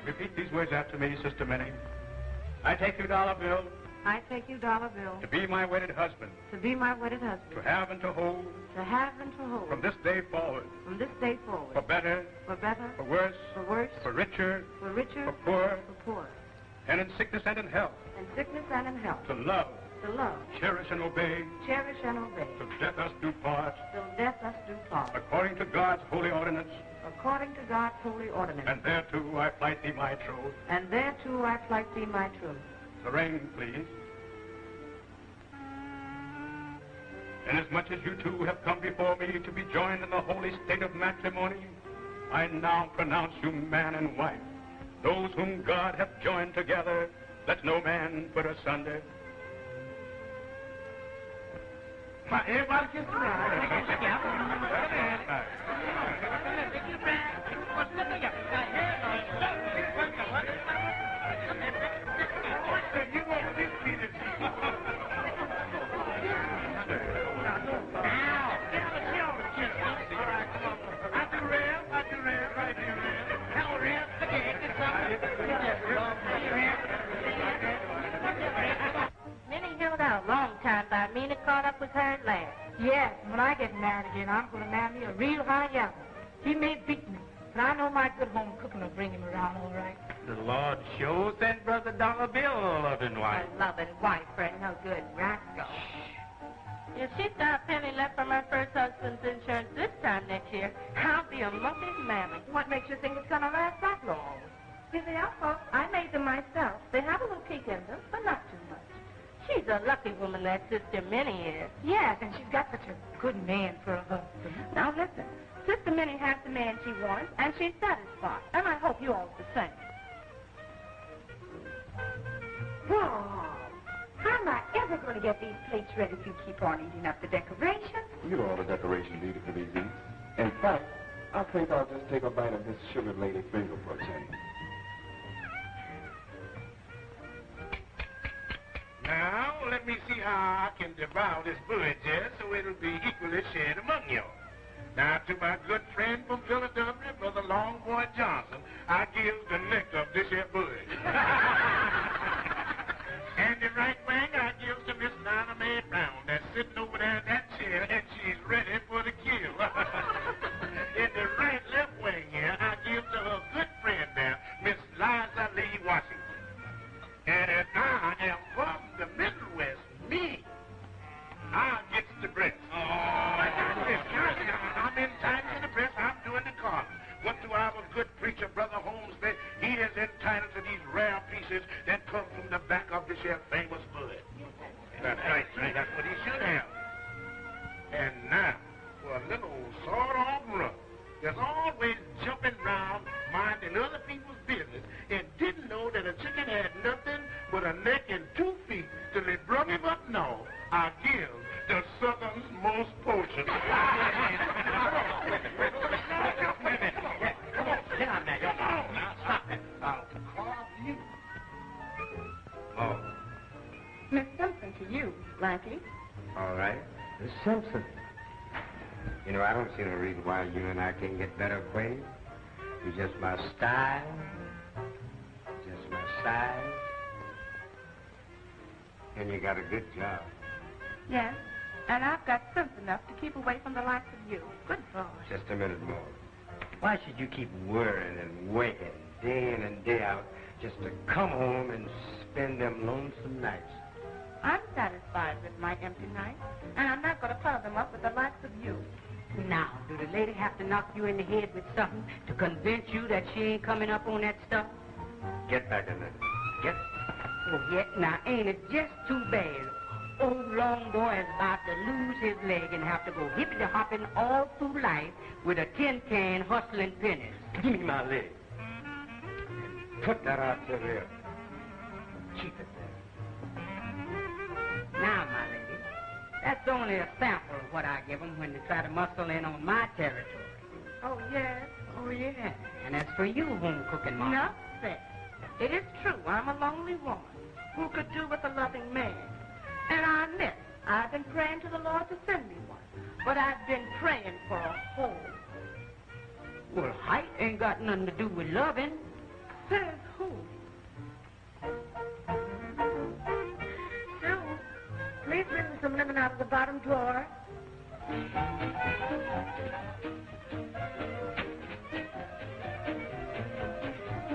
Repeat these words after me, Sister Minnie. I take you, dollar bill. I take you, dollar bill. To be my wedded husband. To be my wedded husband. To have and to hold. To have and to hold. From this day forward. From this day forward. For better. For better. For worse. For worse. For richer. For richer. For poor. For poor. And in sickness and in health. In sickness and in health. To love. To love. Cherish and obey. Cherish and obey. Till death us do part. Till death us do part. According to God's holy ordinance. According to God's holy ordinance. And thereto I plight thee my troth. And thereto I plight thee my truth. The ring, please. Inasmuch as you two have come before me to be joined in the holy state of matrimony, I now pronounce you man and wife. Those whom God hath joined together, let no man put asunder. Everybody kiss the I mean it caught up with her at last. Yes, when I get married again, I'm going to marry me a real high yellow. He may beat me, but I know my good home cooking will bring him around all right. The Lord sure sent Brother Dollar Bill a loving wife. A loving wife for a no good rascal. If she's got a penny left from her first husband's insurance this time next year, I'll be a muffin mammy. What makes you think it's going to last that long? See, the folks, I made them myself. They have a little kick in them, but not too much. She's a lucky woman, that Sister Minnie is. Yes, and she's got such a good man for a husband. Now listen, Sister Minnie has the man she wants, and she's satisfied. And I hope you all the same. Wow. How am I ever going to get these plates ready if you keep on eating up the decorations? You know all the decorations needed for these eats. In fact, I think I'll just take a bite of this sugar lady finger for a change. Now, let me see how I can devour this bullet here so it'll be equally shared among you. Now, to my good friend from Philadelphia, Brother Longboy Johnson, I give the neck of this here bullet. And the right wing I give to Miss Nana Mae Brown that's sitting over there in that chair, and she's ready for the kill. In the left wing here, I give to her good friend there, Miss Liza Lee Washington. And I am from the Middle West, me. I get the breast. I'm entitled to the breast. I'm doing the carving. What do our good preacher, Brother Hornsby? He is entitled to these rare pieces that come from the back of this here famous bullet. That's right, right. That's what he should have. And now, for a little sawed-off run, that's always jumping around, minding other people's business, and didn't know that a chicken had nothing but a neck and 2 feet till they brought him up north. I give the Southern's most potion. Come on, sit down there. Come on, now, stop it. I'll carve you. Oh. Miss Simpson to you, Blackie. All right. Miss Simpson. You know, I don't see no reason why you and I can't get better acquainted. You're just my style. Just my size. And you got a good job. Yes, and I've got sense enough to keep away from the likes of you. Good boy. Just a minute more. Why should you keep worrying and waiting day in and day out just to come home and spend them lonesome nights? I'm satisfied with my empty nights, and I'm not going to clutter them up with the likes of you. Now, do the lady have to knock you in the head with something to convince you that she ain't coming up on that stuff? Get back in there. Get. Oh, yeah, now ain't it just too bad? Old long boy is about to lose his leg and have to go hippity-hopping all through life with a tin can hustling pennies. Give me my leg. Put that out to there. Keep it there. Now, my lady, that's only a sample of what I give them when they try to muscle in on my territory. Oh, yes. Oh, yeah. And as for you, home cooking mama. Nothing. It is true, I'm a lonely woman who could do with a loving man. And I admit, I've been praying to the Lord to send me one. But I've been praying for a home. Well, height ain't got nothing to do with loving. Says who? Sue, please bring me some lemon out of the bottom drawer.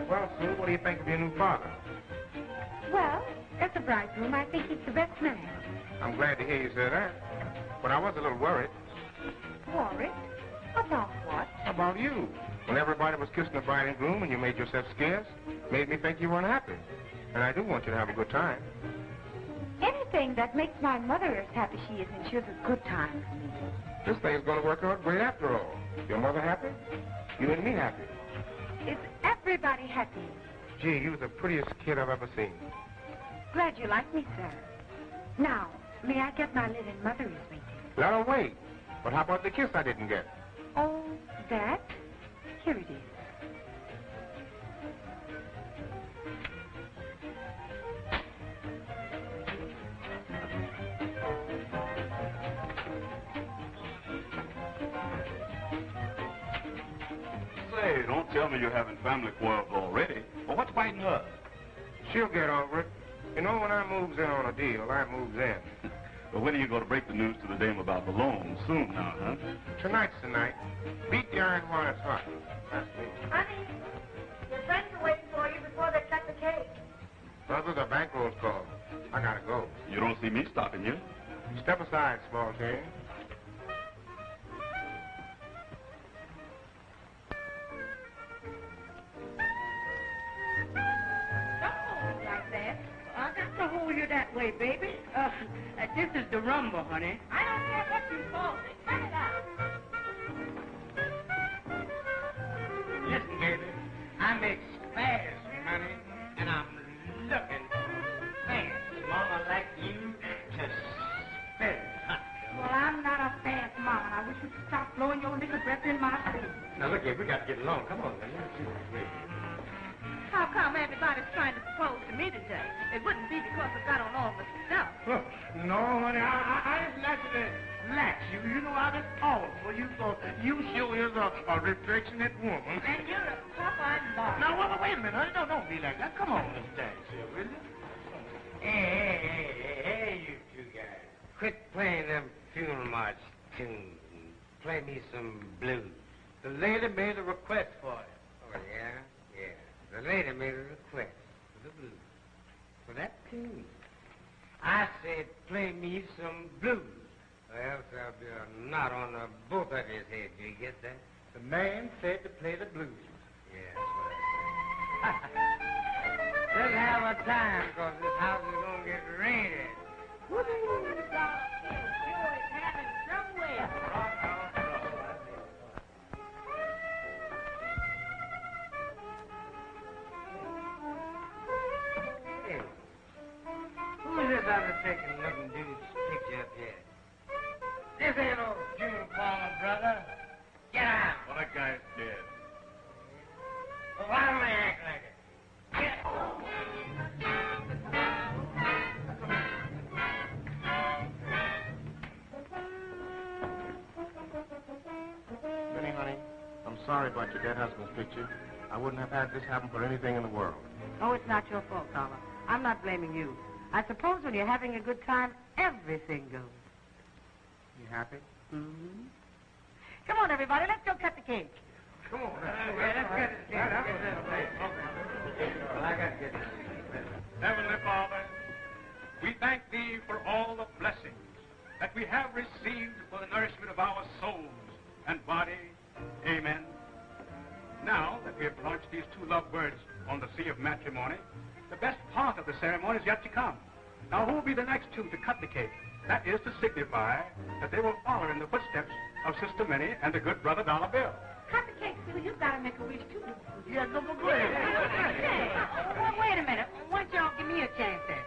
Well, Sue, what do you think of your new father? Well, as a bridegroom, I think he's the best man. I'm glad to hear you say that. But I was a little worried. Worried? About what? About you. When everybody was kissing the bride and groom and you made yourself scarce, made me think you weren't happy. And I do want you to have a good time. Anything that makes my mother as happy she is ensures a good time for me. This thing's going to work out great after all. Your mother happy? You and me happy. Is everybody happy? Gee, you was the prettiest kid I've ever seen. Glad you like me, sir. Now, may I get my linen? Mother is waiting. Let her wait. But how about the kiss I didn't get? Oh, that? Here it is. Say, don't tell me you're having family quarrels already. Well, what's biting her? She'll get over it. You know, when I moves in on a deal, I moves in. But when are you going to break the news to the dame about the loan? Soon now, huh? Tonight's the night. Beat the iron while it's hot. That's me. Honey, your friends are waiting for you before they cut the cake. Brother, the bankroll's called. I gotta go. You don't see me stopping you. Step aside, small change. Don't hold me like that. I got to hold you that way, baby. This is the rumble, honey. I don't care what you call me. Cut it out. Listen, baby, I make fast money, and I'm looking fast. Mama like you to spend. Well, I'm not a fast mama. I wish you'd stop blowing your liquor breath in my face. Now, look here, we got to get along. Come on, man. Let's see this way. How come everybody's trying to propose to me today? It wouldn't be because I got on all my stuff. No, honey, I just naturally like you. You know, I just fall for you, so you sure is a affectionate woman. And you're a pop-eyed bar. Now, wait a minute, honey. Don't be like that. Come on, Miss Dance here, will you? Hey, you two guys. Quit playing them funeral march tunes and play me some blues. The lady made a request for it. Oh, yeah? Yeah. The lady made a request for the blues. For that tune. I said, play me some blues, or else there'll be a knot on both of his heads. Do you get that? The man said to play the blues. Yeah, that's what I said. Let's have a time, because this house is going to get raided. Hey, who's this undertaking-looking dude's picture up here? This ain't no June Palmer, brother. Get out. Well, that guy's dead. Well, why don't I act like it? Get Minnie, honey, I'm sorry about your dead husband's picture. I wouldn't have had this happen for anything in the world. Oh, it's not your fault, Carla. I'm not blaming you. I suppose when you're having a good time, everything goes. You happy? Mm-hmm. Come on, everybody, let's go cut the cake. Come on. let's get it. Well, I got to get this. Heavenly Father, we thank Thee for all the blessings that we have received for the nourishment of our souls and body. Amen. Now that we have launched these two lovebirds on the sea of matrimony, the best part of the ceremony is yet to come. Now, who will be the next two to cut the cake? That is to signify that they will follow in the footsteps of Sister Minnie and the good brother Dollar Bill. Cut the cake, Sue. You've got to make a wish, too. Yeah, go ahead. Well, wait a minute. Why don't y'all give me a chance then?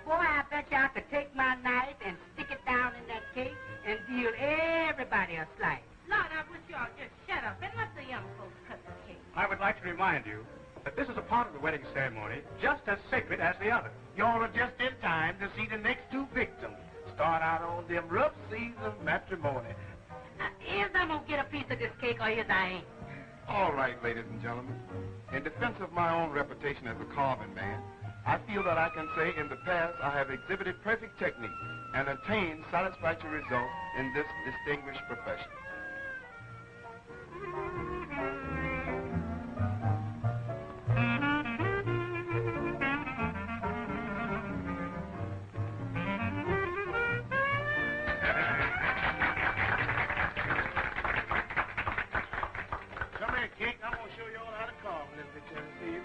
Boy, I bet you I could take my knife and stick it down in that cake and deal everybody a slice. Lord, I wish y'all just shut up and let the young folks cut the cake. I would like to remind you that this is a part of the wedding ceremony just as sacred as the other. Y'all are just in time to see the next two victims start out on them rough seas of matrimony. Is I'm going to get a piece of this cake or is I ain't? All right, ladies and gentlemen. In defense of my own reputation as a carving man, I feel that I can say in the past I have exhibited perfect technique and attained satisfactory results in this distinguished profession. Come here, King. I'm going to show you all how to carve a little bit, see you.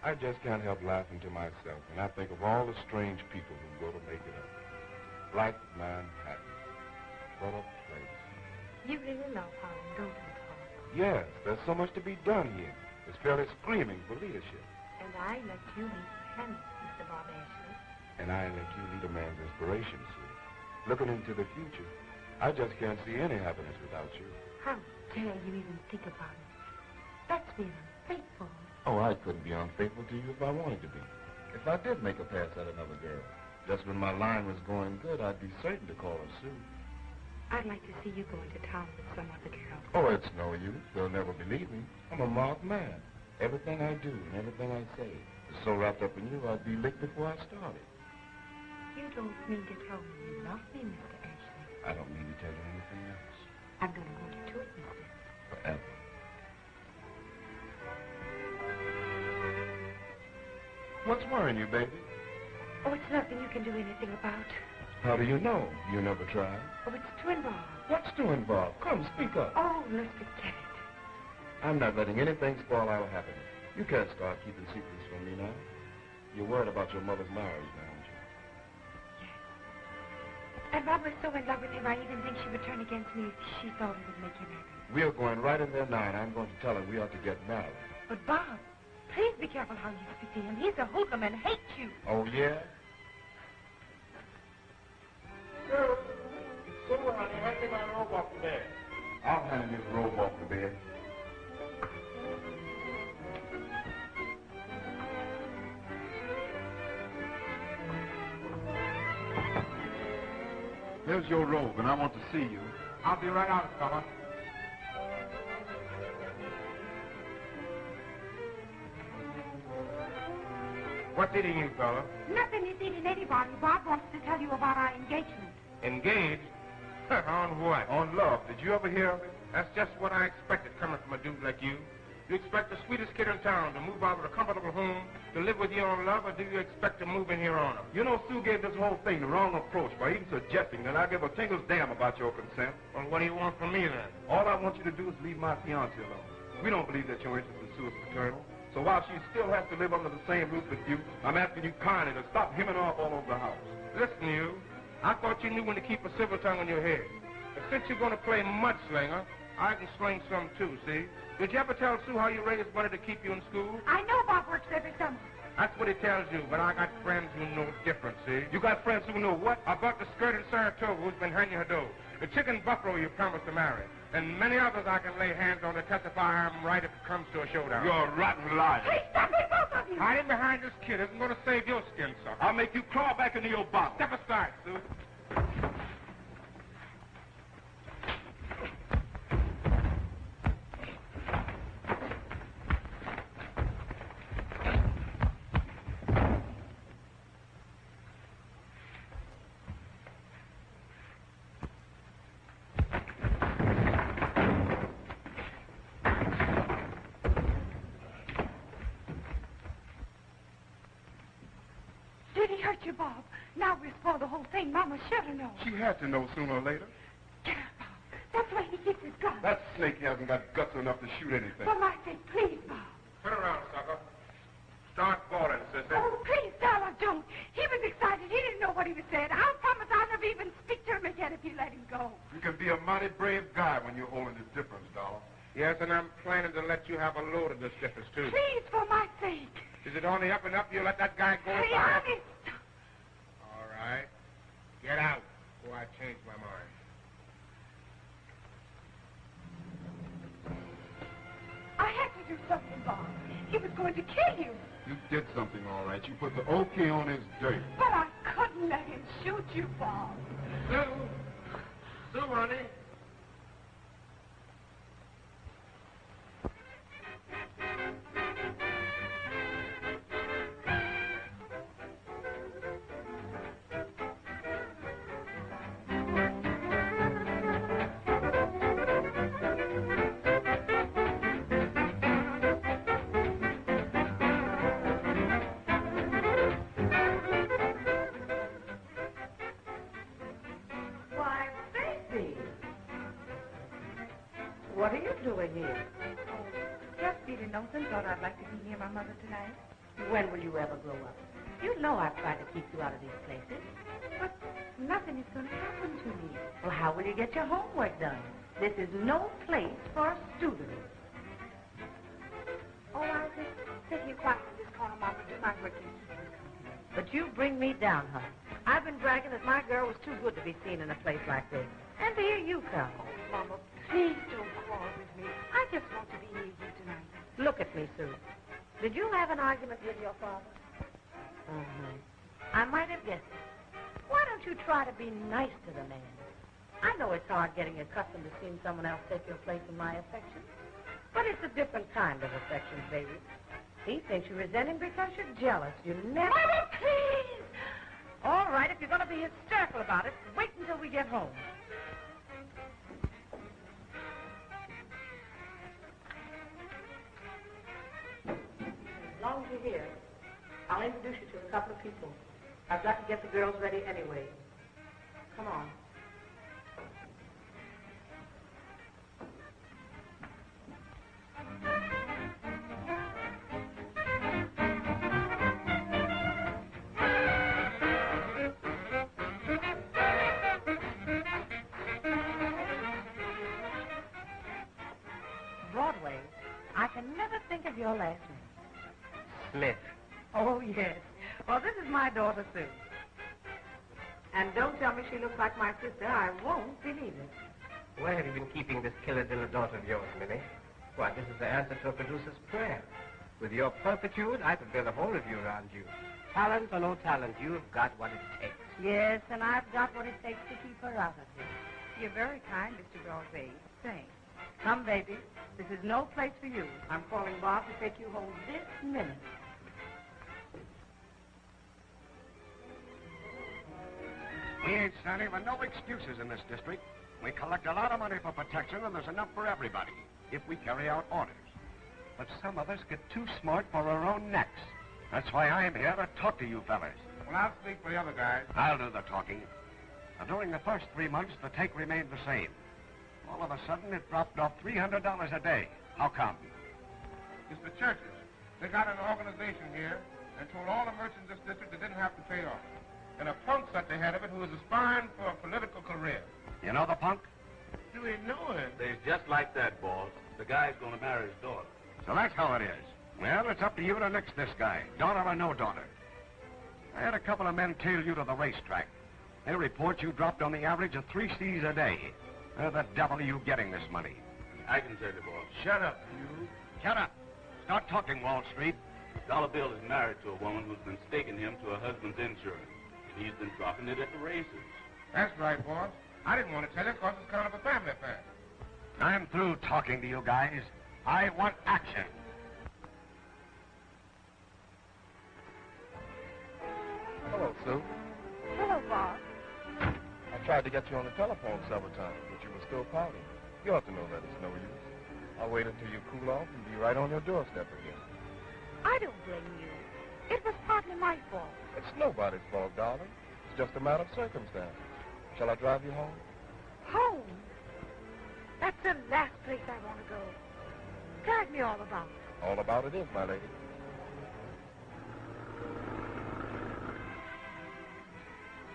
I just can't help laughing to myself when I think of all the strange people who go to make it up. Like Manhattan. What a place. You really love Harlem, don't you, Paul? Yes, there's so much to be done here. It's fairly screaming for leadership. And I let you lead him, Mr. Bob Ashley. And I let you lead a man's inspiration, sweet. Looking into the future, I just can't see any happiness without you. How dare you even think about it? That's being unfaithful. Oh, I couldn't be unfaithful to you if I wanted to be. If I did make a pass at another girl, just when my line was going good, I'd be certain to call her Sue. I'd like to see you go into town with some other girl. Oh, it's no use. They'll never believe me. I'm a marked man. Everything I do and everything I say is so wrapped up in you, I'd be licked before I started. You don't mean to tell me you love me, Mr. Ashley. I don't mean to tell you anything else. I'm going to hold you to it, mister. Forever. What's worrying you, baby? Oh, it's nothing you can do anything about. How do you know? You never tried. Oh, it's too involved. What's too involved? Come, speak up. Oh, let's forget it. I'm not letting anything spoil our happiness. You can't start keeping secrets from me now. You're worried about your mother's marriage now, aren't you? Yes. And Bob was so in love with him, I even think she would turn against me if she thought it would make him happy. We're going right in there now, and I'm going to tell her we ought to get married. But Bob, please be careful how you speak to him. He's a hoodlum and hates you. Oh, yeah? Sure, honey, hand me my robe off the bed. I'll hand this robe off the bed. Here's your robe, and I want to see you. I'll be right out, fella. What did he mean, fella? Nothing is eating anybody. Bob wants to tell you about our engagement. Engaged? On what? On love. Did you ever hear of it? That's just what I expected coming from a dude like you. You expect the sweetest kid in town to move out of a comfortable home to live with you on love, or do you expect to move in here on her? You know, Sue gave this whole thing the wrong approach by even suggesting that I give a tingle's damn about your consent. Well, what do you want from me, then? All I want you to do is leave my fiancé alone. We don't believe that your interest in Sue is paternal. So while she still has to live under the same roof with you, I'm asking you kindly to stop hemming off all over the house. Listen, you. I thought you knew when to keep a civil tongue in your head. But since you're going to play mudslinger, I can sling some too, see? Did you ever tell Sue how you raised money to keep you in school? I know Bob works every summer. That's what he tells you, but I got friends who know different, see? You got friends who know what? About the skirt in Saratoga who's been hanging her dough, the chicken buffalo you promised to marry, and many others I can lay hands on to testify I'm right if it comes to a showdown. You're a rotten liar. Hey, stop it, both of you! Hiding behind this kid isn't going to save your skin, sucker. I'll make you crawl back into your bottle. Step aside, Sue. Did he hurt you, Bob? Now we spoil the whole thing. Mama should have known. She had to know sooner or later. Get out, Bob. That's why he keeps his gun. That snake hasn't got guts enough to shoot anything. For my sake, please, Bob. Turn around, sucker. Start balling, sister. Oh, please, darling, don't. He was excited. He didn't know what he was saying. I'll promise I'll never even speak to him again if you let go. You can be a mighty brave guy when you're holding the difference, Dollar. Yes, and I'm planning to let you have a load of the stiffers, too. Please, for my sake. Is it on the up and up? You let that guy go? Be honest. All right. Get out before I change my mind. I had to do something, Bob. He was going to kill you. You did something all right. You put the OK on his dirt. But I couldn't let him shoot you, Bob. Sue, honey. What are you doing here? Just feeling lonesome. Thought I'd like to be near my mother tonight. When will you ever grow up? You know I've tried to keep you out of these places. But nothing is going to happen to me. Well, how will you get your homework done? This is no place for a student. Oh, I'll just sit here quiet in this corner, Mama, do my work and keep you company. But you bring me down, honey. I've been bragging that my girl was too good to be seen in a place like this. And here you come. Oh, Mama, please don't quarrel with me. I just want to be near you tonight. Look at me, Sue. Did you have an argument with your father? I might have guessed it. Why don't you try to be nice to the man? I know it's hard getting accustomed to seeing someone else take your place in my affection. But it's a different kind of affection, baby. He thinks you resent him because you're jealous. You never... Mama, please! All right, if you're going to be hysterical about it, wait until we get home. As long as you're here, I'll introduce you to a couple of people. I've got to get the girls ready anyway. Come on. Broadway, I can never think of your last name. Smith. Oh, yes. Well, this is my daughter, Sue. And don't tell me she looks like my sister. I won't believe it. Where have you been keeping this killer little daughter of yours, Minnie? Why, this is the answer to a producer's prayer. With your purpitude, I could build a whole of you around you. Talent or no talent, you've got what it takes. Yes, and I've got what it takes to keep her out of here. You're very kind, Mr. Broadway. Thanks. Come, baby. This is no place for you. I'm calling Bob to take you home this minute. We ain't standing for no excuses in this district. We collect a lot of money for protection, and there's enough for everybody, if we carry out orders. But some of us get too smart for our own necks. That's why I'm here to talk to you fellas. Well, I'll speak for the other guys. I'll do the talking. Now, during the first 3 months, the take remained the same. All of a sudden, it dropped off $300 a day. How come? It's the churches. They got an organization here and told all the merchants in this district they didn't have to pay off. And a punk's at the head of it who is aspiring for a political career. You know the punk? Do we know him? They's just like that, boss. The guy's going to marry his daughter. So that's how it is. Well, it's up to you to nix this guy, daughter or no daughter. I had a couple of men tail you to the racetrack. They report you dropped on the average of 3 C's a day. Where the devil are you getting this money? I can tell you, boss. Shut up, you. Shut up. Start talking, Wallstreet. Dollar Bill is married to a woman who's been staking him to her husband's insurance. He's been dropping it at the races. That's right, boss. I didn't want to tell you because it's kind of a family affair. I'm through talking to you guys. I want action. Hello, Sue. Hello, Bob. I tried to get you on the telephone several times, but you were still pouting. You ought to know that it's no use. I'll wait until you cool off and be right on your doorstep again. I don't blame you. It was partly my fault. It's nobody's fault, darling. It's just a matter of circumstance. Shall I drive you home? Home. That's the last place I want to go. Tell me all about it. All about it is, my lady.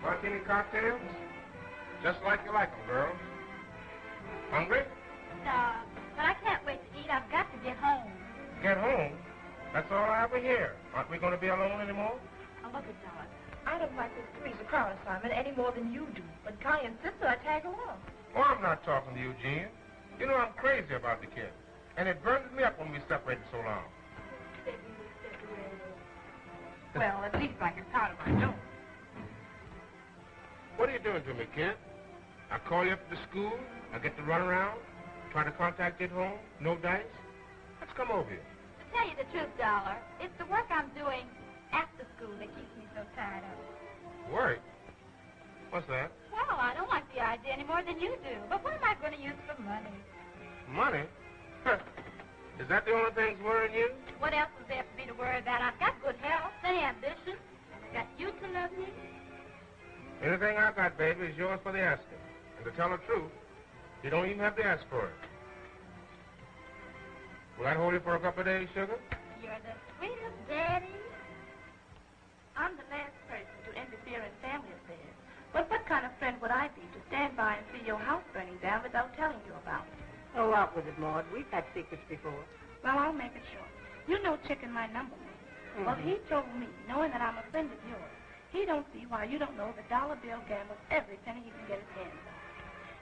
Martini cocktails? Just like you like them, girls. Hungry? No, but I can't wait to eat. I've got to get home. Get home? That's all I ever hear. Aren't we going to be alone anymore? Oh, look at Don. I don't like this three's a crowd assignment any more than you do. But Connie insists that I tag along. Oh, I'm not talking to you, Jean. You know I'm crazy about the kid. And it burns me up when we separated so long. Well, at least I can count of my own. What are you doing to me, kid? I call you up to the school, I get to run around, try to contact you at home, no dice. Let's come over here. To tell you the truth, Dollar, it's the work I'm doing after school that keeps me so tired of it. Work? What's that? Well, I don't like the idea any more than you do. But what am I going to use for money? Money? Is that the only thing that's worrying you? What else is there for me to worry about? I've got good health, plenty of ambition. I've got you to love me. Anything I got, baby, is yours for the asking. And to tell the truth, you don't even have to ask for it. Will that hold you for a couple of days, sugar? You're the sweetest daddy. I'm the last person to interfere in family affairs. But what kind of friend would I be to stand by and see your house burning down without telling you about it? Oh, out with it, Maud. We've had secrets before. Well, I'll make it short. You know Chicken, my number one. Mm-hmm. Well, he told me, knowing that I'm a friend of yours, he don't see why you don't know the dollar bill gambles every penny he can get his hands on.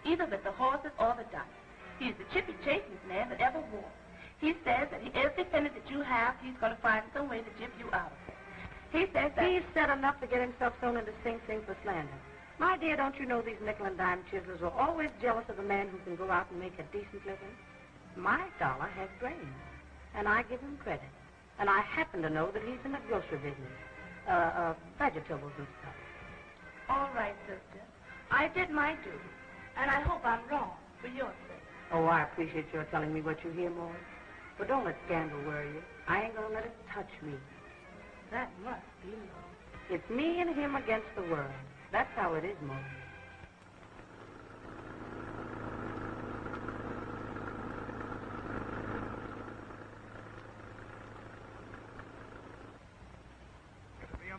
Either with the horses or the dice. He's the chippy chasingest man that ever wore. He says that every penny that you have, he's going to find some way to jip you out of it. He says that... He's said enough to get himself thrown into Sing Sing for slander. My dear, don't you know these nickel and dime chiselers are always jealous of the man who can go out and make a decent living? My dollar has brains, and I give him credit. And I happen to know that he's in the grocery business. Vegetables and stuff. All right, sister. I did my duty, and I hope I'm wrong for your sake. Oh, I appreciate your telling me what you hear, Maud. But don't let scandal worry you. I ain't gonna let it touch me. That must be love. It's me and him against the world. That's how it is, Maud.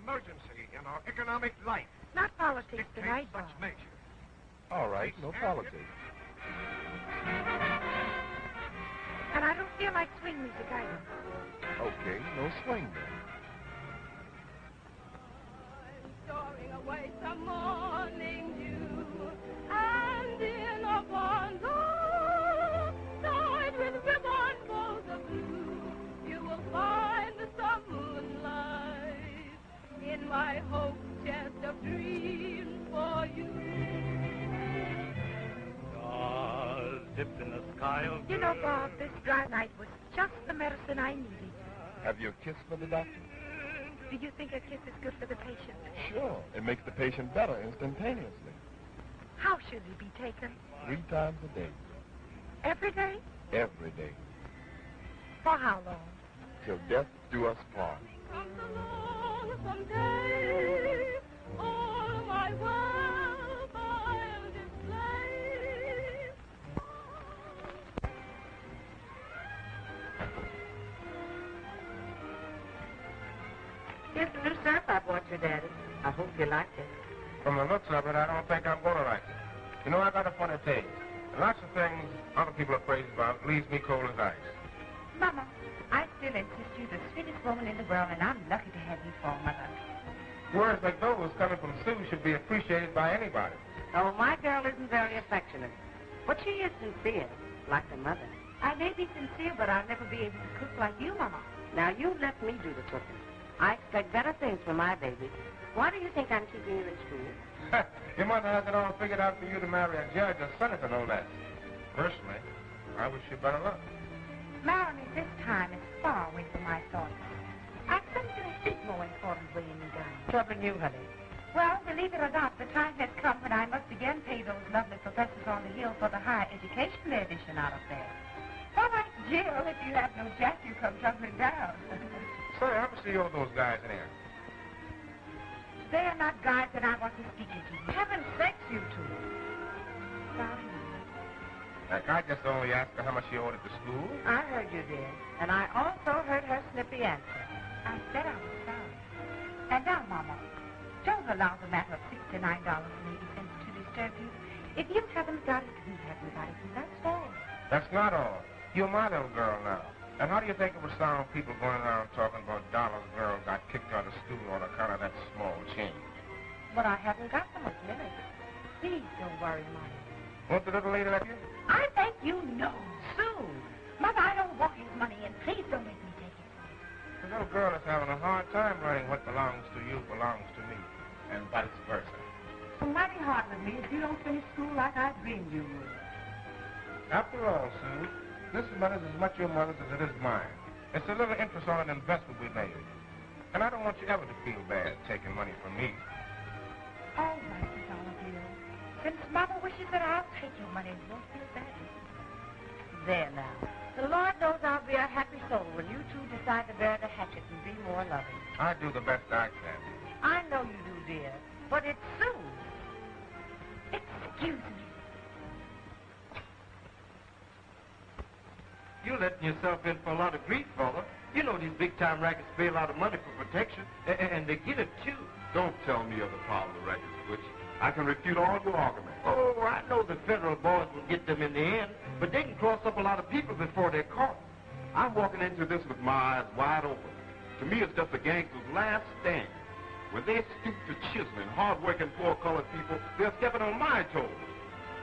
Emergency in our economic life. Not politics tonight, Bob. Such measures. All right, no politics. And I don't feel like swing music either. Okay, no swing then. Storing away some morning dew, and in a bundle tied with ribbon bows of blue, you will find some moonlight in my hope chest of dreams for you. Stars dipped in the sky of You know, Bob, this dry night was just the medicine I needed. Have you a kiss for the doctor? Do you think a kiss is good for the patient? Sure. It makes the patient better instantaneously. How should he be taken? 3 times a day. Every day? Every day. For how long? Till death do us part. Comes along someday, all my wealth I'll display. Here's the new syrup I bought you, Daddy. I hope you liked it. From the looks of it, I don't think I'm going to like it. You know, I got a funny taste. And lots of things other people are crazy about leaves me cold as ice. Mama, I still insist you're the sweetest woman in the world, and I'm lucky to have you for mother. Words like those coming from Sue should be appreciated by anybody. Oh, my girl isn't very affectionate. But she is sincere, like her mother. I may be sincere, but I'll never be able to cook like you, Mama. Now, you let me do the cooking. I expect better things from my baby. Why do you think I'm keeping you in school? Your mother has it all figured out for you to marry a judge or senator, no less. Personally, I wish you better luck. Marrying me this time is far away from my thoughts. I've something a bit more important weighing me down. Troubling you, honey. Well, believe it or not, the time has come when I must again pay those lovely professors on the hill for the higher education they're dishing out up there. All right, Jill, if you have no jack, you come tumbling down. Say, how much do you owe those guys in here? They're not guys that I want to speak to. Heaven's sakes, you two. Sorry. Heck, I just only asked her how much she owed at the school. I heard you did. And I also heard her snippy answer. I said I was sorry. And now, Mama, don't allow the matter of $69.80 to disturb you. If you haven't got it, we haven't got it, and that's all. That's not all. You're my little girl now. And how do you think it would sound people going around talking about Dollar's girl got kicked out of school on account of that small change? But I haven't got so much money. Please don't worry, Mother. Won't the little lady let you? I think you know. Soon. Mother, I don't want his money, and please don't make me take it. The little girl is having a hard time learning what belongs to you belongs to me, and vice versa. So mighty hard with me if you don't finish school like I dreamed you would. After all, Sue, this money is as much your mother's as it is mine. It's a little interest on an investment we made. And I don't want you ever to feel bad taking money from me. Oh, Mr. Dollarville. Since Mama wishes that I'll take your money, you won't feel bad. There now. The Lord knows I'll be a happy soul when you two decide to bear the hatchet and be more loving. I do the best I can. I know you do, dear. But it's soon. Excuse me. You're letting yourself in for a lot of grief, fella. You know these big-time rackets pay a lot of money for protection, and they get it, too. Don't tell me of the power of the records, Butch. I can refute all your arguments. Oh, I know the federal boys will get them in the end, but they can cross up a lot of people before they're caught. I'm walking into this with my eyes wide open. To me, it's just a gangster's last stand. When they stoop to chiseling hard-working, poor-colored people, they're stepping on my toes.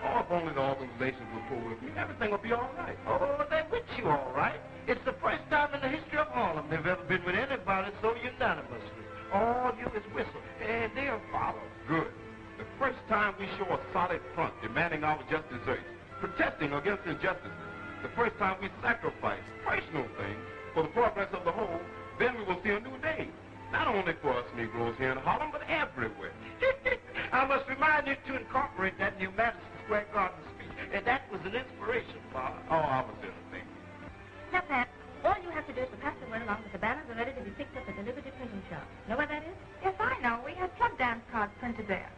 Oh, if only the organizations would pull with me, everything would be all right. Oh, they're with you, all right. It's the first time in the history of Harlem they've ever been with anybody so unanimously. All you is whistle, and they'll follow. Good. The first time we show a solid front demanding our just desserts, protesting against injustices. The first time we sacrifice personal things for the progress of the whole, then we will see a new day. Not only for us Negroes here in Harlem, but everywhere. I must remind you to incorporate that new Madison Square Garden speech. And that was an inspiration, Father. Oh, I was just thinking. Now, Pat, all you have to do is to pass the word along that the banners are ready to be picked up at the Liberty Printing Shop. Know where that is? Yes, I know. We had plug dance cards printed there.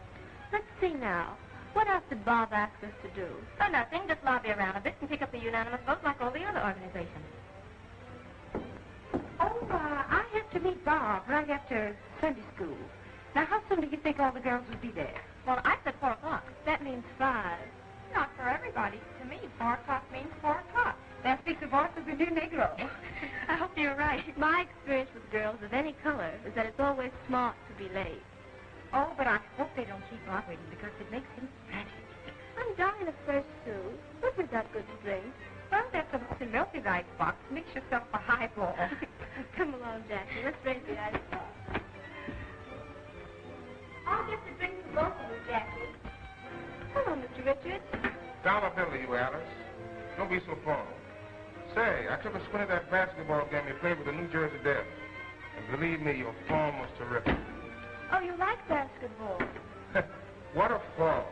Let's see now. What else did Bob ask us to do? Oh, nothing. Just lobby around a bit and pick up the unanimous vote like all the other organizations. Oh, I have to meet Bob right after Sunday school. Now, how soon do you think all the girls will be there? Well, I said 4 o'clock. That means 5. Not for everybody. To me, 4 o'clock means 4 o'clock. There speaks a voice of the new Negro. I hope you're right. My experience with girls of any color is that it's always smart to be late. Oh, but I hope they don't keep operating because it makes them frantic. I'm dying of thirst, Sue. What was that good to drink? Well, that's a milky ice box. Mix yourself a highball. Come along, Jackie. Let's raise the ice box. I'll get the drink for both of us, Jackie. Hello, Mr. Richards. $1 you, Alice. Don't be so formal. Say, I took a squint at that basketball game you played with the New Jersey Devils. And believe me, your form was terrific. Oh, you like basketball? What a form.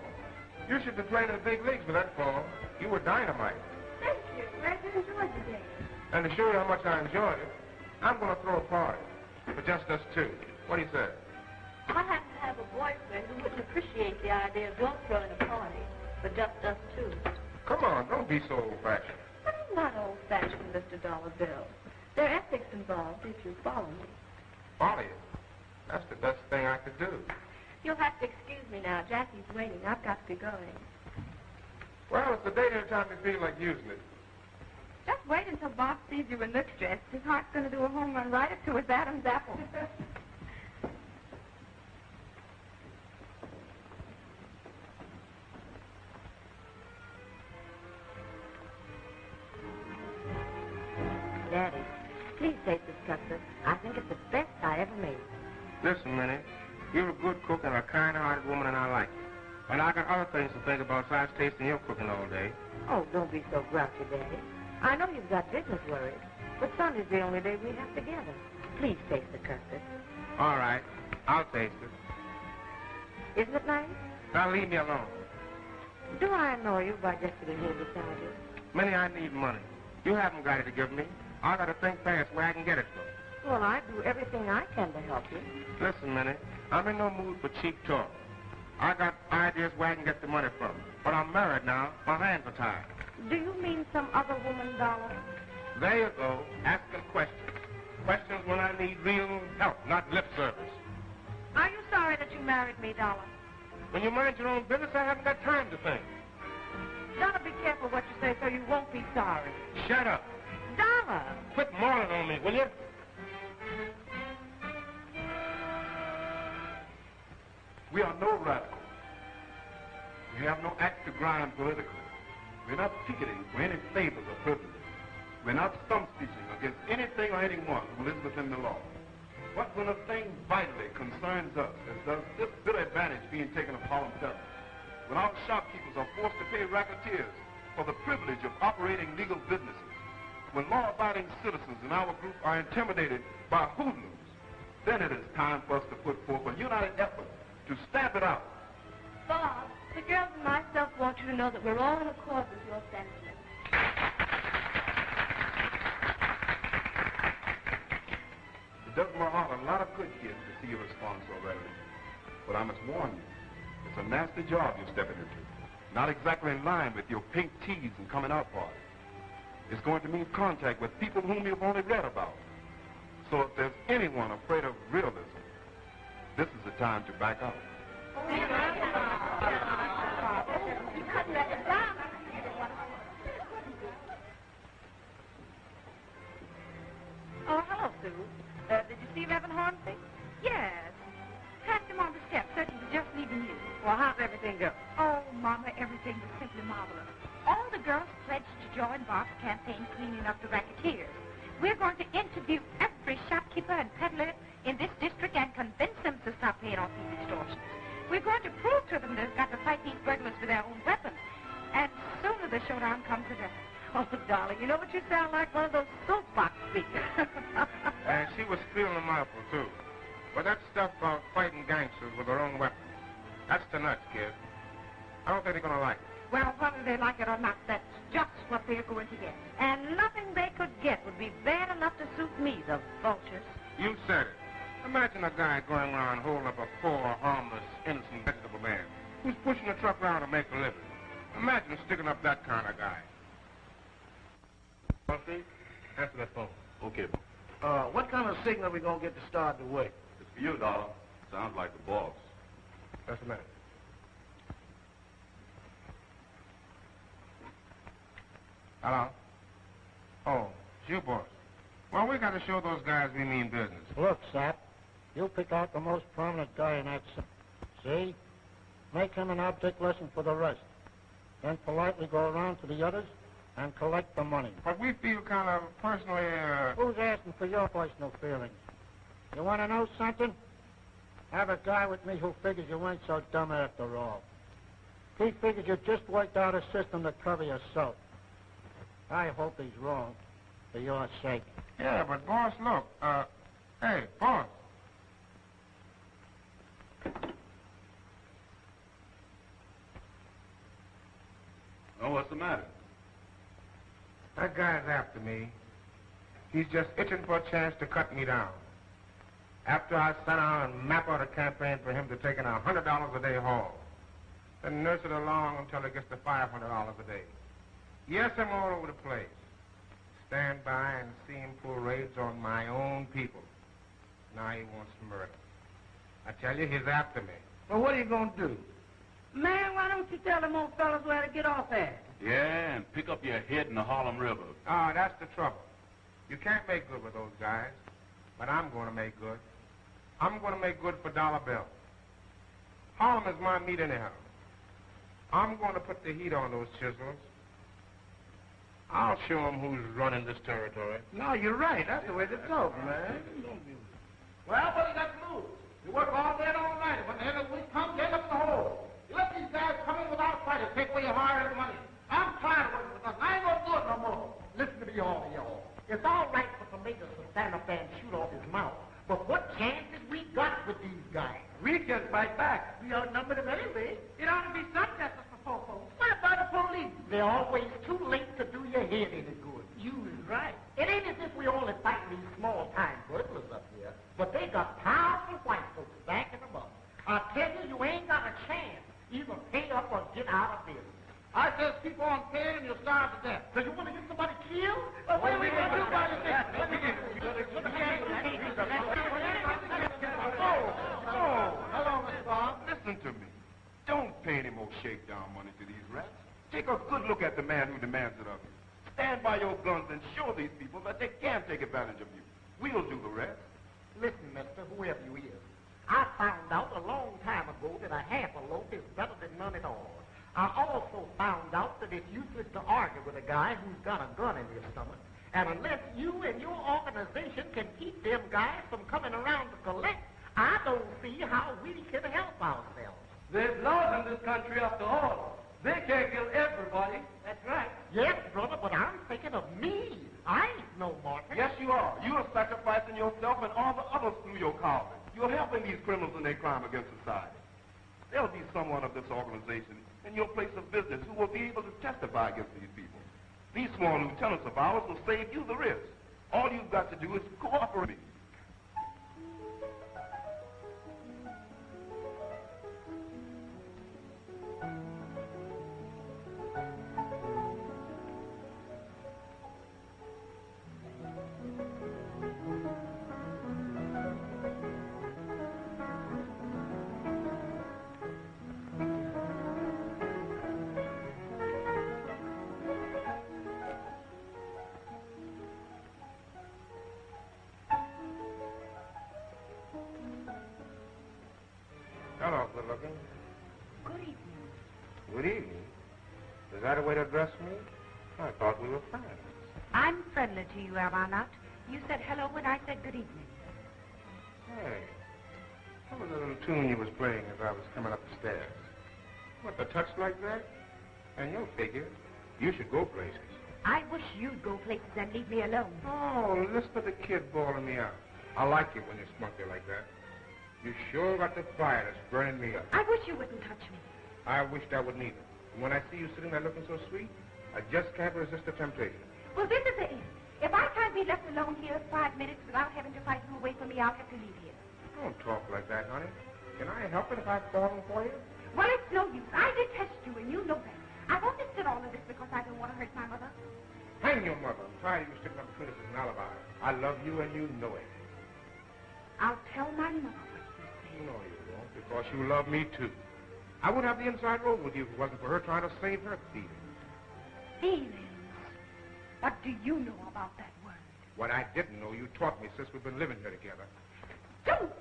You should be playing in the big leagues with that form. You were dynamite. Thank you. Glad you enjoyed the game. And to show you how much I enjoyed it, I'm going to throw a party. For just us two. What do you say? I happen to have a boyfriend who wouldn't appreciate the idea of your throwing a party, but just us two. Come on, don't be so old-fashioned. I'm not old-fashioned, Mr. Dollar Bill. There are ethics involved if you follow me. Follow you? That's the best thing I could do. You'll have to excuse me now. Jackie's waiting. I've got to be going. Well, it's the date anytime you feel like using it. Just wait until Bob sees you in this dress. His heart's going to do a home run right up to his Adam's apple. Daddy, please taste this custard. I think it's the best I ever made. Listen, Minnie, you're a good cook and a kind-hearted woman, and I like you. But I got other things to think about besides tasting your cooking all day. Oh, don't be so grouchy, Daddy. I know you've got business worries, but Sunday's the only day we have together. Please taste the custard. All right, I'll taste it. Isn't it nice? Now leave me alone. Do I annoy you by just sitting here beside you? Minnie, I need money. You haven't got it to give me. I got to think fast where I can get it from. Well, I do everything I can to help you. Listen, Minnie, I'm in no mood for cheap talk. I got ideas where I can get the money from. But I'm married now. My hands are tied. Do you mean some other woman, Dollar? There you go, asking questions. Questions when I need real help, not lip service. Are you sorry that you married me, Dollar? When you mind your own business, I haven't got time to think. you won't be sorry. Shut up. Dollar. Quit mauling on me, will you? We are no radicals. We have no axe to grind politically. We're not picketing for any favors or privileges. We're not stump speeching against anything or anyone who lives within the law. But when a thing vitally concerns us, as does this bitter advantage being taken of Harlem Federal, when our shopkeepers are forced to pay racketeers for the privilege of operating legal businesses, when law-abiding citizens in our group are intimidated by hoodlums, then it is time for us to put forth a united effort to stamp it out. Bob, the girls and myself want you to know that we're all in accord with your sentiments. It does my heart a lot of good, kids, to see you respond so readily. But I must warn you, it's a nasty job you're stepping into. Not exactly in line with your pink teas and coming out party. It's going to mean contact with people whom you've only read about. So if there's anyone afraid of realism, this is the time to back out. Oh, hello, Sue. Did you see Reverend Hornsby? Yes. Passed him on the steps. Said he was just leaving you. Well, how's everything go? Oh, Mama, everything was simply marvelous. All the girls pledged to join Bob's campaign cleaning up the racketeers. We're going to interview every shopkeeper and peddler in this district and convince them to stop paying off these extortions. We're going to prove to them they've got to fight these burglars with their own weapons. And sooner the showdown comes to them. Oh, darling, you know what you sound like? One of those soapbox speakers. And she was stealing them apple, too. But that stuff about fighting gangsters with their own weapons, that's the nuts, kid. I don't think they're going to like it. Well, whether they like it or not, that's just what they're going to get. And nothing they could get would be bad enough to suit me, the vultures. You said it. Imagine a guy going around holding up a poor, harmless, innocent vegetable man who's pushing a truck around to make a living. Imagine sticking up that kind of guy. Wallstreet, answer that phone. Okay. What kind of signal are we going to get to start the work? It's for you, Dollar. Sounds like the boss. That's the matter. Hello? Oh, it's you, boss. Well, we got to show those guys we mean business. Look, Sap, you pick out the most prominent guy in that see? Make him an object lesson for the rest. Then politely go around to the others and collect the money. But we feel kind of personally, Who's asking for your personal feelings? You want to know something? Have a guy with me who figures you ain't so dumb after all. He figures you just worked out a system to cover yourself. I hope he's wrong, for your sake. Yeah, but boss, look, hey, boss. Oh, what's the matter? That guy's after me. He's just itching for a chance to cut me down. After I sit down and map out a campaign for him to take in $100 a day haul, then nurse it along until it gets to $500 a day. Yes, I'm all over the place. Stand by and see him pull raids on my own people. Now he wants murder. I tell you, he's after me. Well, what are you going to do? Man, why don't you tell them old fellas where to get off at? Yeah, and pick up your head in the Harlem River. Ah, that's the trouble. You can't make good with those guys, but I'm going to make good. I'm going to make good for dollar bill. Harlem is my meat anyhow. I'm going to put the heat on those chisels. I'll show them who's running this territory. No, you're right. That's the way to talk, man. Well, what do you got to lose? You work all day and all night. When the end of the week comes, you end up in the hole. You let these guys come in without fighting, take away your hard-earned money. I'm tired of working with us. I ain't going to do it no more. Listen to me, all of y'all. It's all right for some niggas to stand up there and shoot off his mouth. But what chances we got with these guys? We can fight back. We outnumber them anyway. It ought to be some justice for poor folks. What about the police? They're always too late to do your head any good. You is right. It ain't as if we only fighting these small-time burglars up here, but they got powerful white folks backing them up. I tell you, you ain't got a chance. Either pay up or get out of business. I just keep on paying and you'll starve to death. So you want to get somebody killed? What are we going to do about it? Oh, hello, Mr. Bob. Listen to me. Don't pay any more shakedown money to these rats. Take a good look at the man who demands it of you. Stand by your guns and show these people that they can take advantage of you. We'll do the rest. Listen, mister, whoever you is, I found out a long time ago that a half a loaf is better than none at all. I also found out that it's useless to argue with a guy who's got a gun in his stomach. And unless you and your organization can keep them guys from coming around to collect, I don't see how we can help ourselves. There's laws in this country after all. They can't kill everybody. That's right. Yes, brother, but I'm thinking of me. I ain't no martyr. Yes, you are. You are sacrificing yourself and all the others through your calling. You're helping these criminals in their crime against society. There'll be someone of this organization in your place of business who will be able to testify against these people. These sworn lieutenants of ours will save you the risk. All you've got to do is cooperate. Hello, good looking. Good evening. Good evening. Is that a way to address me? I thought we were friends. I'm friendly to you, am I not? You said hello when I said good evening. Hey, what was the little tune you was playing as I was coming up the stairs? What, the touch like that? And your figure, you should go places. I wish you'd go places and leave me alone. Oh, listen to the kid bawling me out. I like it when you spunky like that. You sure got the fire that's burning me up. I wish you wouldn't touch me. I wished I would neither. And when I see you sitting there looking so sweet, I just can't resist the temptation. Well, this is the end. If I can't be left alone here 5 minutes without having to fight you away from me, I'll have to leave here. Don't talk like that, honey. Can I help it if I've fallen for you? Well, it's no use. I detest you, and you know that. I've only said all of this because I don't want to hurt my mother. Hang your mother. I'm tired of you sticking up between us as an alibi. I love you, and you know it. I'll tell my mother. No, you won't, because you love me, too. I would have the inside road with you if it wasn't for her trying to save her feelings. Feelings? What do you know about that word? What I didn't know, you taught me since we've been living here together. Don't!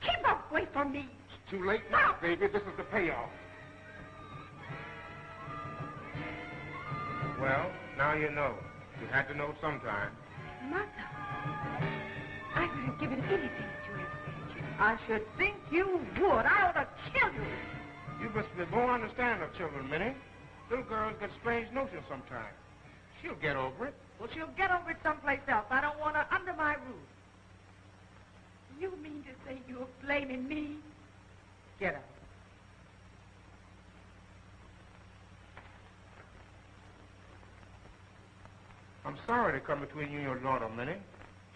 Keep away from me! It's too late now, baby. This is the payoff. Well, now you know. You had to know sometime. Mother, I would have given anything to have saved you. I should think you would. I ought to kill you. You must be more understanding of children, Minnie. Little girls get strange notions sometimes. She'll get over it. Well, she'll get over it someplace else. I don't want her under my roof. You mean to say you're blaming me? Get out. I'm sorry to come between you and your daughter, Minnie.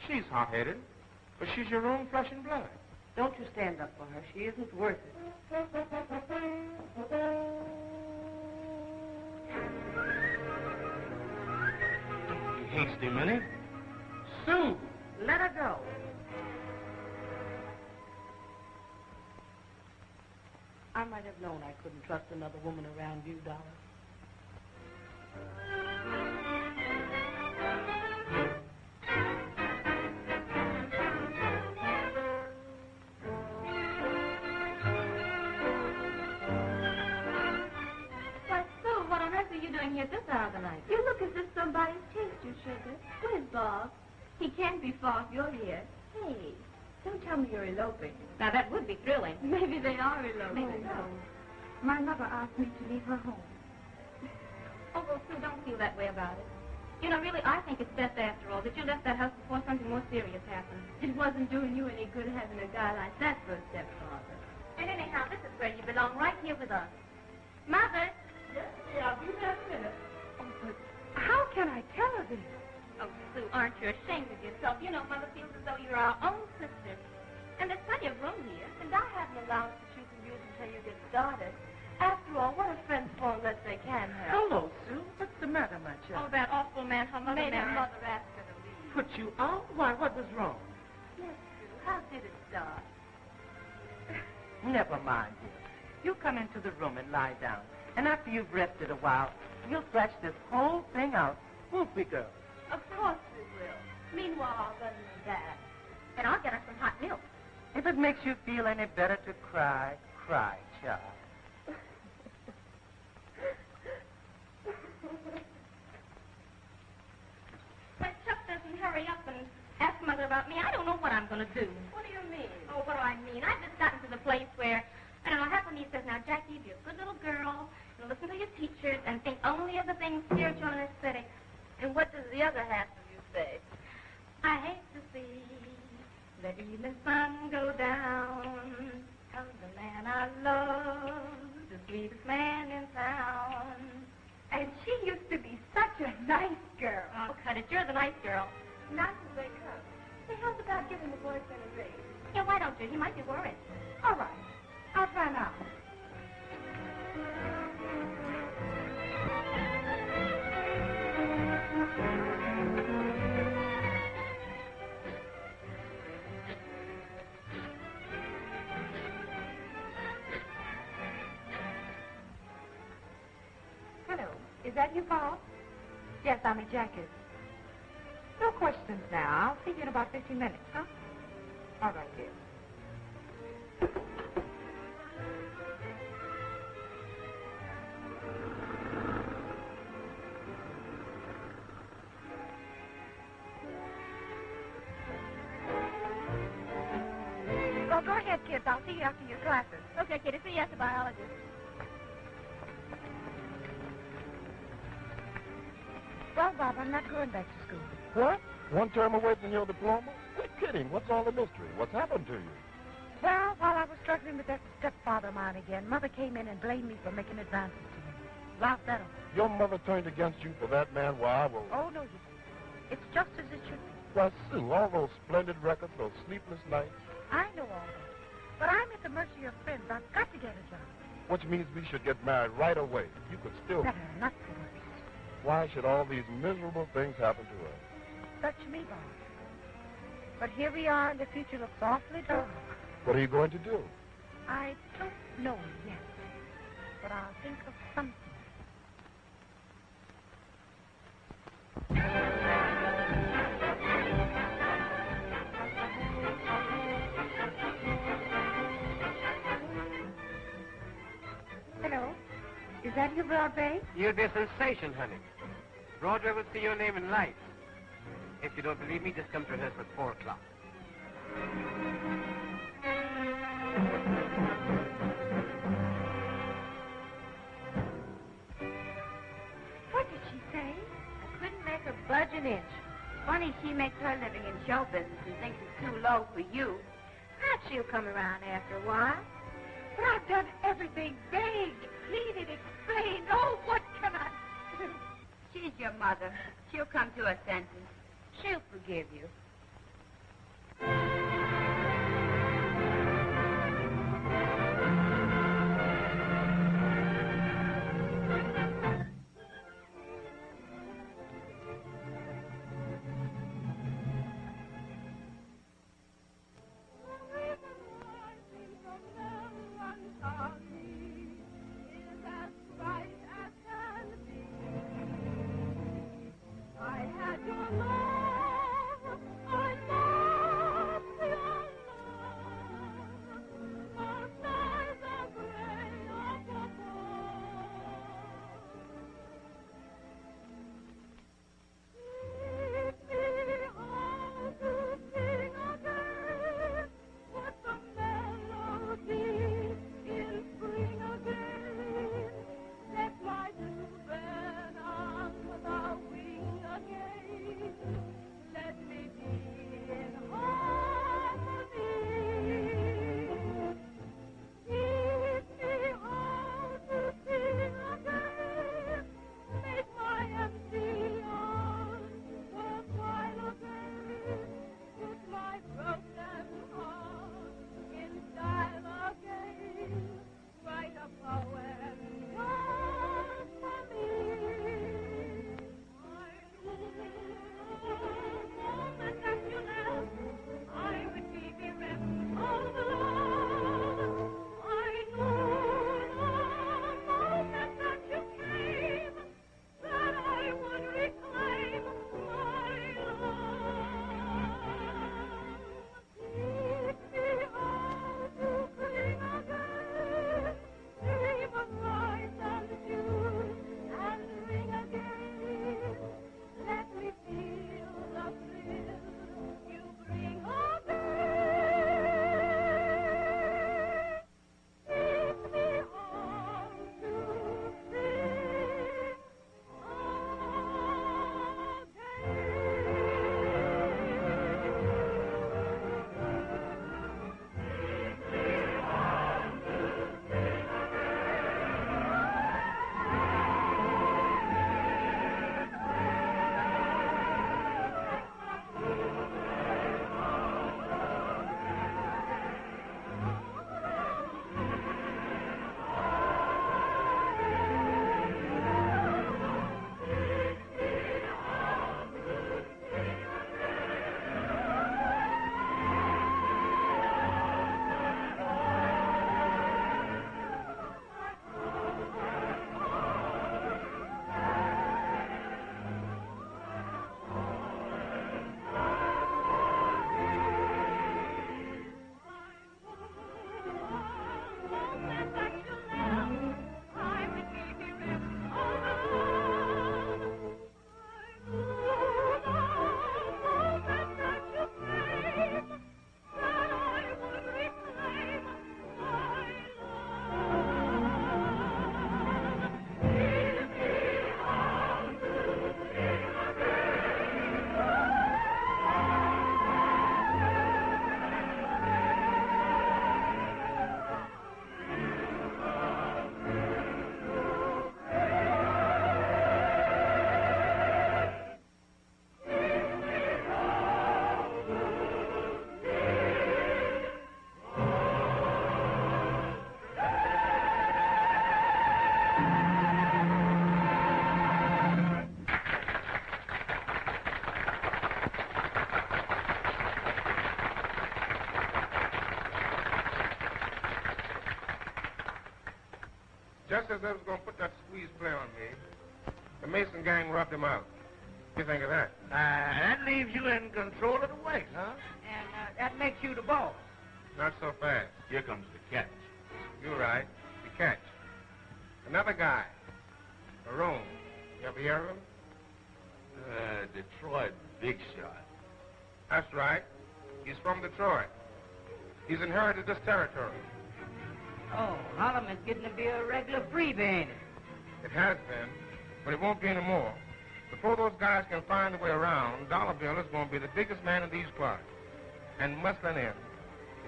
She's hot-headed, but she's your own flesh and blood. Don't you stand up for her. She isn't worth it. Hasty, Minnie. Sue! Let her go. I might have known I couldn't trust another woman around you, darling. Here this hour of the night. You look as if somebody's chased you, Sugar. Where's Bob? He can't be far if you're here. Hey, don't tell me you're eloping. Now, that would be thrilling. Maybe they are eloping. Maybe so. My mother asked me to leave her home. Oh, well, Sue, don't feel that way about it. You know, really, I think it's best, after all, that you left that house before something more serious happened. It wasn't doing you any good having a guy like that for a stepfather. And anyhow, this is where you belong, right here with us. Mother! Yes, I'll be there in a minute. Oh, but how can I tell her this? Oh, Sue, aren't you ashamed of yourself? You know, Mother feels as though you're our own sister. And there's plenty of room here, and I have an allowance that you can use until you get started. After all, what are friends for unless they can help? Hello, Sue. What's the matter, my child? Oh, that awful man her mother made her mother ask her to leave. Put you out? Why, what was wrong? Yes, Sue. How did it start? Never mind, dear. You come into the room and lie down. And after you've rested a while, you'll thrash this whole thing out. Won't we, girl? Of course we will. Meanwhile, I'll run to Dad. And I'll get her some hot milk. If it makes you feel any better to cry, cry, child. When Chuck doesn't hurry up and ask Mother about me, I don't know what I'm going to do. What do you mean? Oh, what do I mean? I've just gotten to the place where, I don't know, half of me says, now, Jackie, be a good little girl, and listen to your teachers, and think only of the things spiritual and aesthetic. And what does the other half of you say? I hate to see the evening sun go down, 'cause the man I love, the sweetest man in town. And she used to be such a nice girl. Oh, cut it. You're the nice girl. Not as they come. Say, how's about giving the boyfriend a raise? Yeah, why don't you? He might be worried. All right. I'll try now. Hello. Is that you, Bob? Yes, I'm a jacket. No questions now. I'll see you in about 15 minutes, huh? All right, dear. Well, go ahead, kids. I'll see you after your classes. Okay, Kitty. See you at the biologist. Well, Bob, I'm not going back to school. What? One term away from your diploma? Quit kidding. What's all the mystery? What's happened to you? Well, while I was struggling with that stepfather of mine again, Mother came in and blamed me for making advances to him. Loud settle. Your mother turned against you for that man? Why, well... Oh, no, you see. It's just as it should be. Why, Sue, all those splendid records, those sleepless nights. I know all that. But I'm at the mercy of friends. I've got to get a job. Which means we should get married right away. You could still... Better, not worse. Why should all these miserable things happen to us? Such me, Bob. But here we are, and the future looks awfully dark. What are you going to do? I don't know yet. But I'll think of something. Hello? Is that you, Broadway? You'd be a sensation, honey. Broadway will see your name in lights. If you don't believe me, just come to rehearse at 4 o'clock. What did she say? I couldn't make her budge an inch. Funny she makes her living in show business and thinks it's too low for you. Perhaps she'll come around after a while. But I've done everything. Begged, pleaded, explained. Oh, what can I do? She's your mother. She'll come to her senses. She'll forgive you. Just as they was going to put that squeeze play on me, the Mason gang rubbed him out. What do you think of that? That leaves you in control of the West, huh? And that makes you the boss. Not so fast. Here comes the catch. You're right. The catch. Another guy. Barone. You ever hear of him? Detroit big shot. That's right. He's from Detroit. He's inherited this territory. Oh, Harlem is getting to be a regular freebie, ain't it? It has been, but it won't be anymore. Before those guys can find a way around, Dollar Bill is going to be the biggest man in these parts. And Musselin Inn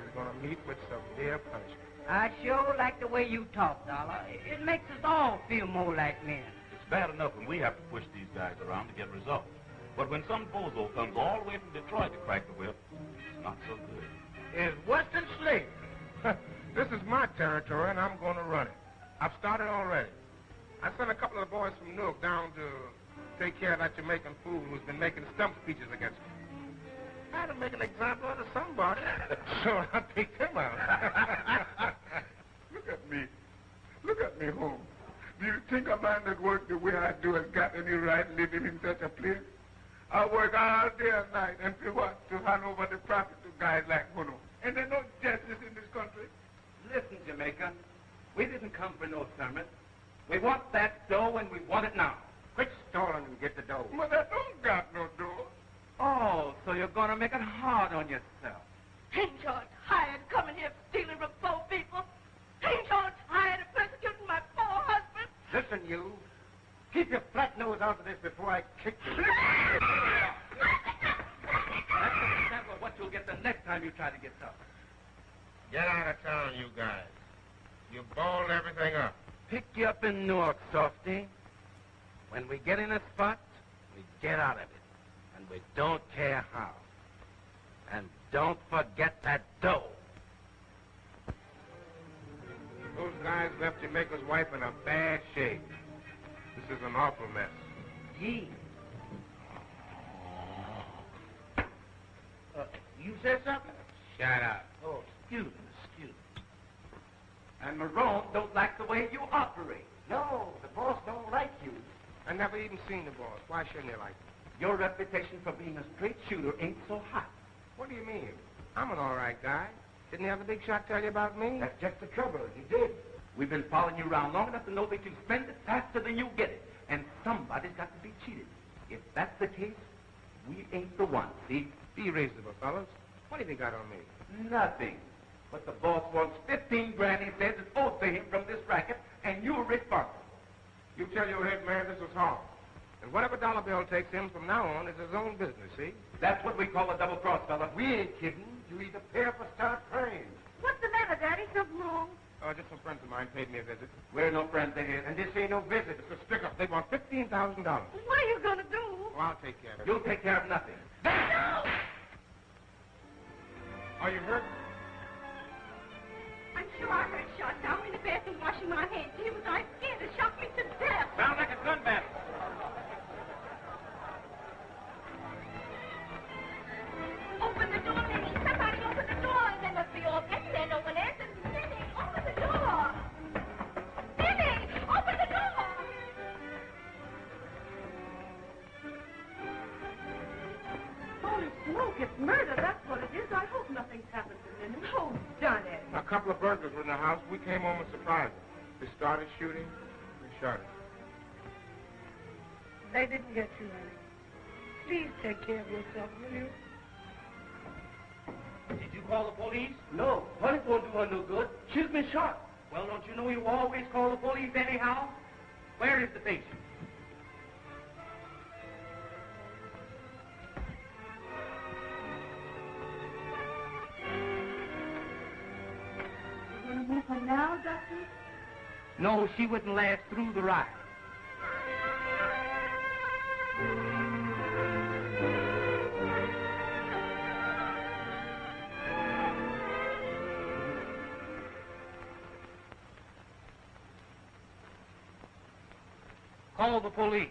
is going to meet with severe punishment. I sure like the way you talk, Dollar. It makes us all feel more like men. It's bad enough when we have to push these guys around to get results. But when some bozo comes all the way from Detroit to crack the whip, it's not so good. It's Western slavery. This is my territory, and I'm going to run it. I've started already. I sent a couple of the boys from Newark down to take care of that Jamaican fool who's been making stump speeches against me. I had to make an example out of somebody, so I'll take him out. Look at me. Look at me, Holmes. Do you think a man that works the way I do has got any right living in such a place? I work all day and night, and for what? To hand over the profit to guys like Huno. And there's no justice in this country. Listen, Jamaican, we didn't come for no sermon. We want that dough, and we want it now. Quit stalling and get the dough. But I don't got no dough. Oh, so you're going to make it hard on yourself. Ain't y'all tired coming here stealing from poor people? Ain't y'all tired of persecuting my poor husband? Listen, you. Keep your flat nose out of this before I kick you. That's an example of what you'll get the next time you try to get tough. Get out of town, you guys. You balled everything up. Pick you up in Newark, softy. When we get in a spot, we get out of it. And we don't care how. And don't forget that dough. Those guys left Jamaica's wife in a bad shape. This is an awful mess. Gee. You said something? Shut up. Oh, excuse me. And Marone don't like the way you operate. No, the boss don't like you. I never even seen the boss. Why shouldn't he like me? Your reputation for being a straight shooter ain't so hot. What do you mean? I'm an all right guy. Didn't the other big shot tell you about me? That's just the trouble. He did. We've been following you around long enough to know that you spend it faster than you get it. And somebody's got to be cheated. If that's the case, we ain't the ones, see? Be reasonable, fellas. What have you got on me? Nothing. But the boss wants 15 grand, he says, is owed to him from this racket, and you're responsible. You tell your head man this was hard. And whatever Dollar Bill takes him from now on is his own business, see? That's what we call a double cross, fella. We ain't kidding. You either pay up or start praying. What's the matter, Daddy? Something wrong? Oh, just some friends of mine paid me a visit. We're no friends of his. And this ain't no visit. It's a stick-up. They want $15,000. What are you going to do? Oh, I'll take care of it. You'll take care of nothing. No! Are you hurt? I'm sure I heard shot down in the bathroom washing my hands. He was I scared. It shocked me to death. Sound like a gun battle. Open the door, Minnie. Somebody open the door. They must be all getting there. No one answers. Minnie, open the door. Minnie, open the door. Holy smoke, it's murder. That's what it is. I hope nothing's happened to Minnie. Oh, done it. A couple of burglars were in the house. We came home and surprised them. They started shooting. We shot them. They didn't get you, honey. Please take care of yourself, will you? Did you call the police? No. Police won't do her no good. She's been shot. Well, don't you know you always call the police anyhow? Where is the patient? You going to move her now, Doctor? No, she wouldn't last through the ride. Call the police.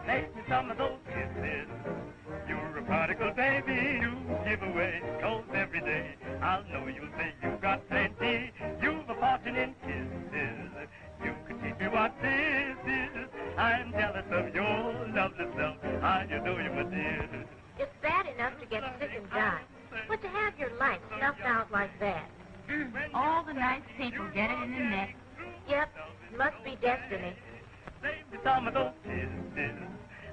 Next to some of those kisses, you're a prodigal day. I'll know you'll say you got plenty. You've a fortune in kisses. You can teach me what this is. I'm jealous of your lovely self. How you do, you, my dear? It's bad enough to get sick and die, but to have your life snuffed out like that. All the nice people get it in the neck. Yep, must be destiny. Save me some of those kisses.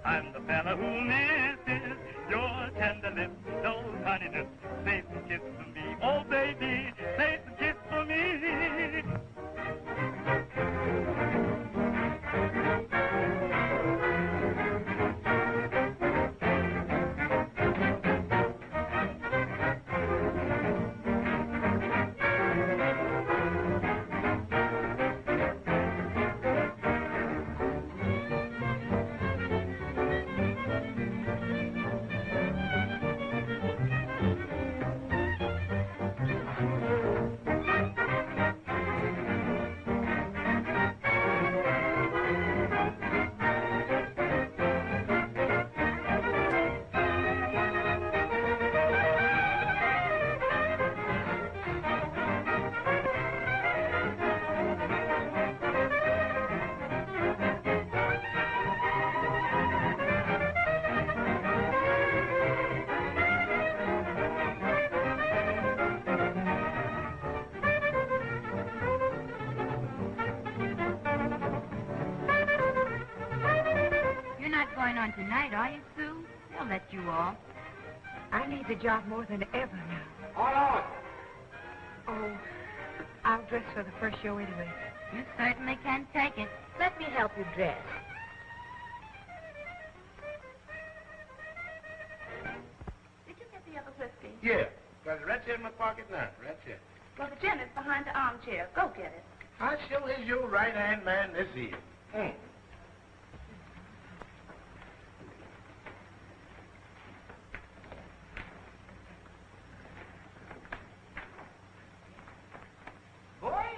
I'm the fella who misses your tender lips, those honey lips. Save some kiss for me, oh baby, save some kiss for me. On tonight, are you, Sue? They'll let you off. I need the job more than ever now. Hold on. Oh, I'll dress for the first show anyway. You certainly can take it. Let me help you dress. Did you get the other whiskey? Yeah, got it right here in my pocket now, right here. Well, the gin is behind the armchair. Go get it. I sure is your right-hand man this year.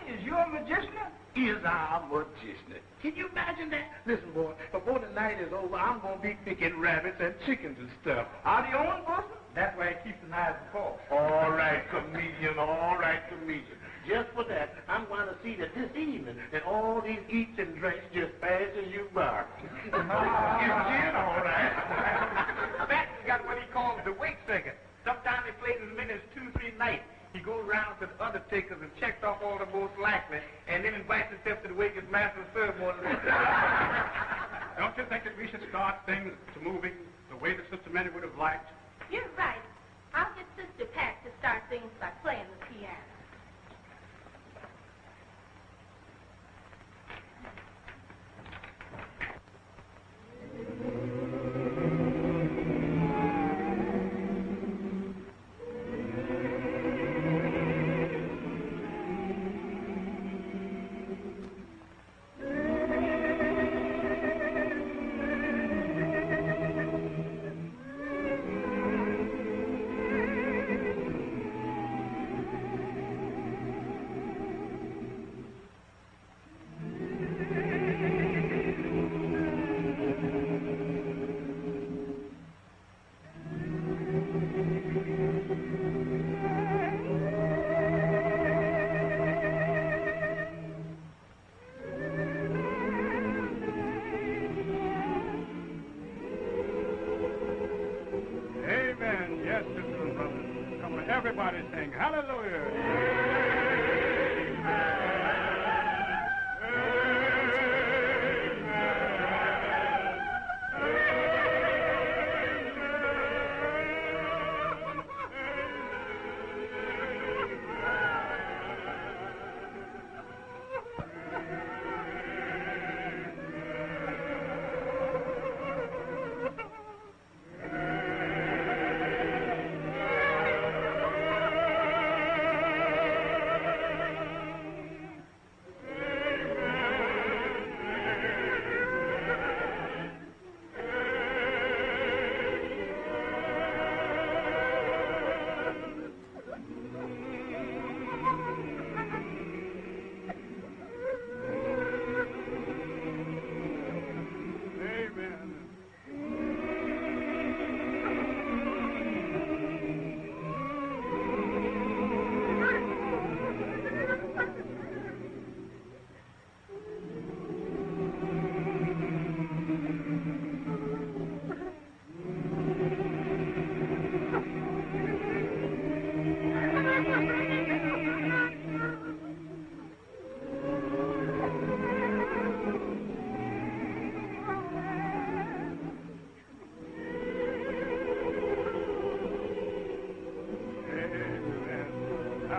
Is you a magician? Is our magician. Can you imagine that? Listen, boy, before the night is over, I'm going to be picking rabbits and chickens and stuff. Are you on, Buster? That's why he keeps an eye on the ball. All right, comedian, all right, comedian. Just for that, I'm going to see that this evening that all these eats and drinks just passes you by. You gin, all right. Baxter's got what he calls the wake second. Sometimes he plays as many as 2-3 nights. He goes around to the undertakers and checks off all the most likely, and then invites himself to the wake as master of ceremony. Don't you think that we should start things to moving the way that Sister Minnie would have liked? You're right. I'll get Sister Pat to start things by playing the piano. Everybody sing hallelujah.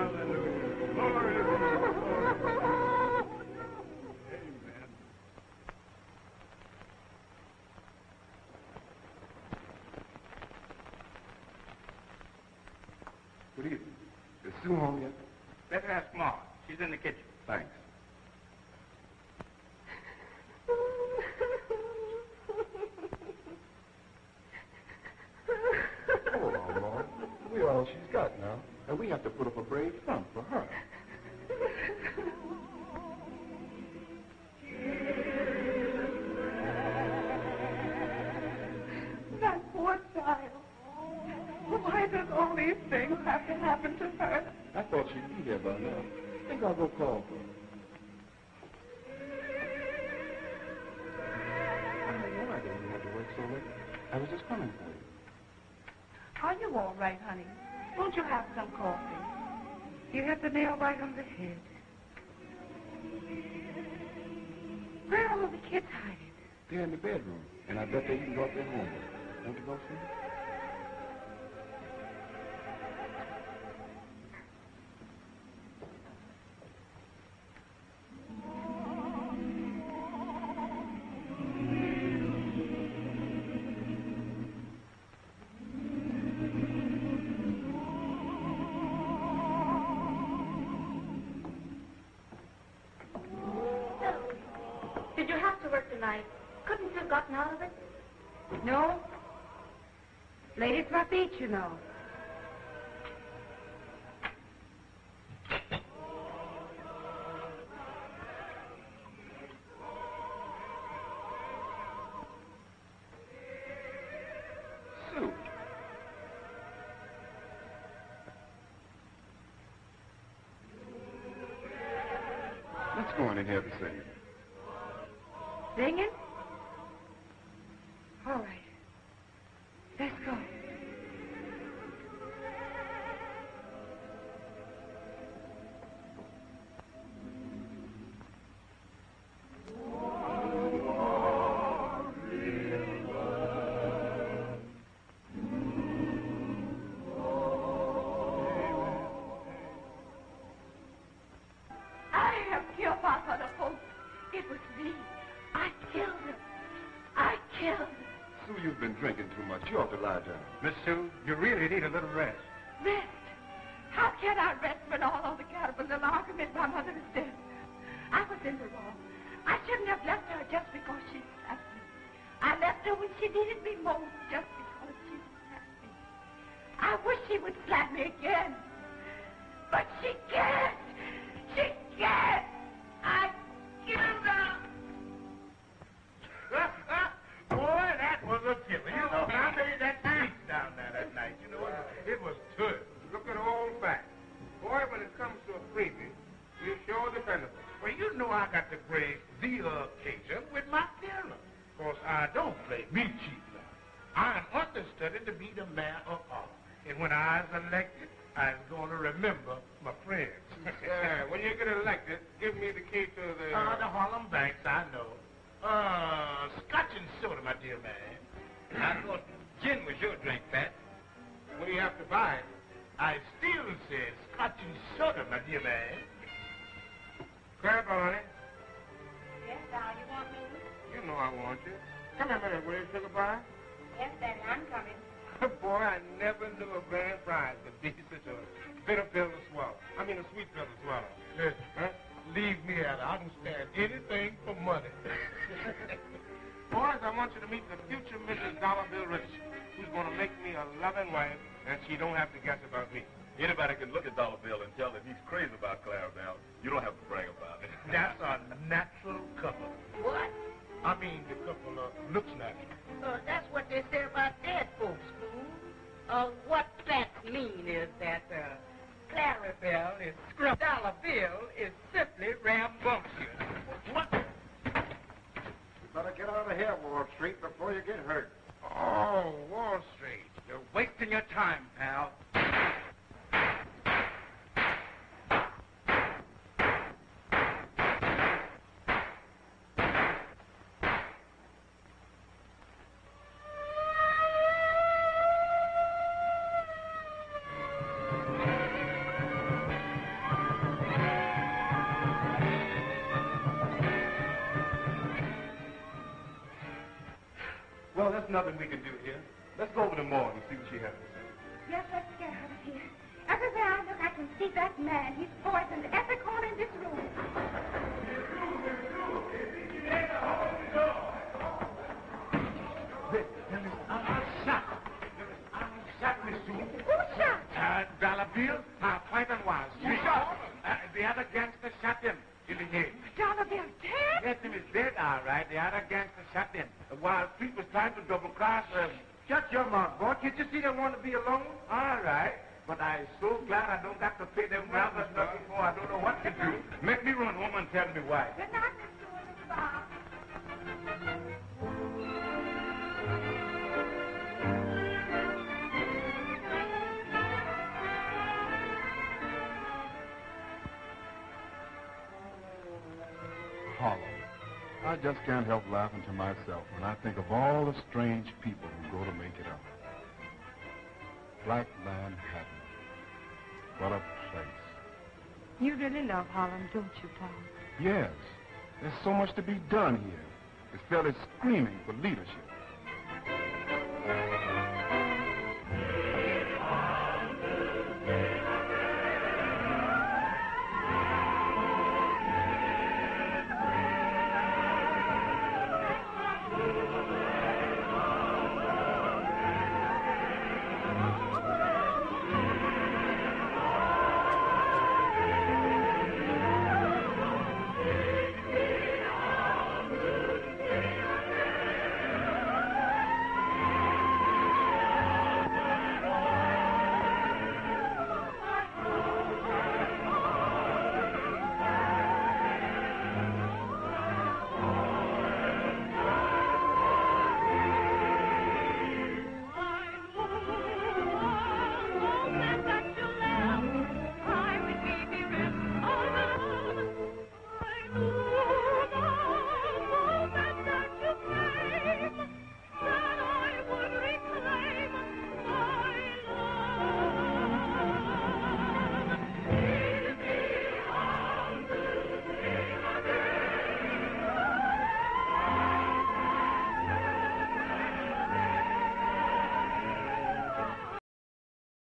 Hallelujah. Glory to God. Amen. Good evening. Is Sue home yet? Better ask Ma. She's in the kitchen. Thanks. Oh, Lord. We're all she's got now. And we have to put up a brave front for her. That poor child. Why does all these things have to happen to her? I thought she'd be here by now. I think I'll go call for her. I don't know why you had to work so late. I was just coming for you. Are you all right, honey? Won't you have some coffee? You hit the nail right on the head. Where are all the kids hiding? They're in the bedroom, and I bet they even got their homework. Won't you go see? Did you have to work tonight? Couldn't you have gotten out of it? No. Late at my feet, you know. Sue. Let's go in and have the singing. Singing? All right. Let's go. I have killed my mother, folks. It was me. I killed her. I killed her. Sue, you've been drinking too much. You ought to lie down. Miss Sue, you really need a little rest. Rest? How can I rest when all altogether was an argument my mother is dead? I was in the wrong. I shouldn't have left her just because she slapped me. I left her when she needed me most just because she slapped me. I wish she would slap me again. But she can't. She can't. I killed her. Boy, that was a killer. You know, I made that speech down there that night. You know, it was good. Look at old fact. Boy, when it comes to a freebie, you're sure dependable. Well, you know I got to grace the occasion with my dinner. Of course, I don't play me cheap now. I'm understudied to be the mayor of all. And when I was elected, I was going to remember my friends. Yeah, when you get elected, give me the key to the... The Harlem Banks, I know. Scotch and soda, my dear man. I thought gin was your drink, Pat. What do you have to buy? I still say Scotch and soda, my dear man. Grab on it. Yes, Al, you want me? You know I want you. Come here a minute, will you, sugar pie? Yes, Daddy, I'm coming. Boy, I never knew a grand prize could be such a bitter pill to swallow. I mean, a sweet pill to swallow. Listen, Huh? leave me out. I can stand anything for money. Boys, I want you to meet the future Mrs. Dollar Bill Richardson, who's going to make me a loving wife, and she don't have to guess about me. Anybody can look at Dollar Bill and tell that he's crazy about Clara now. You don't have to brag about it. That's a natural couple. What? I mean, the couple looks natural. That's what they say about dead folks, fool. What that mean is that Clarabelle is scrub. Dollar Bill is simply rambunctious. What? You better get out of here, Wallstreet, before you get hurt. Oh, Wallstreet. You're wasting your time, pal. there's nothing we can do here. Let's go over to Morgan and see what she has to say. Yes, let's get out of here. Everywhere I look, I can see that man. He's poisoned every corner in this room. I'm shot, Miss Sue. Who shot? Dollar Bill, Half-Pint and Wallstreet. You shot? The other gangster shot him in the head. Dollar Bill dead? Yes, he was dead, all right. The other gangster shot him. Wallstreet was trying to double-cross him. Shut your mouth, boy. Can't you see they want to be alone? All right. But I'm so glad I don't have to pay them robbers nothing for. I don't know what to do. Make me run home and tell me why. Good night, Mr. Bob. Hollow. I just can't help laughing to myself when I think of all the strange people who go to make it up. Black Manhattan. What a place. You really love Harlem, don't you, Tom? Yes. There's so much to be done here. This fella's screaming for leadership.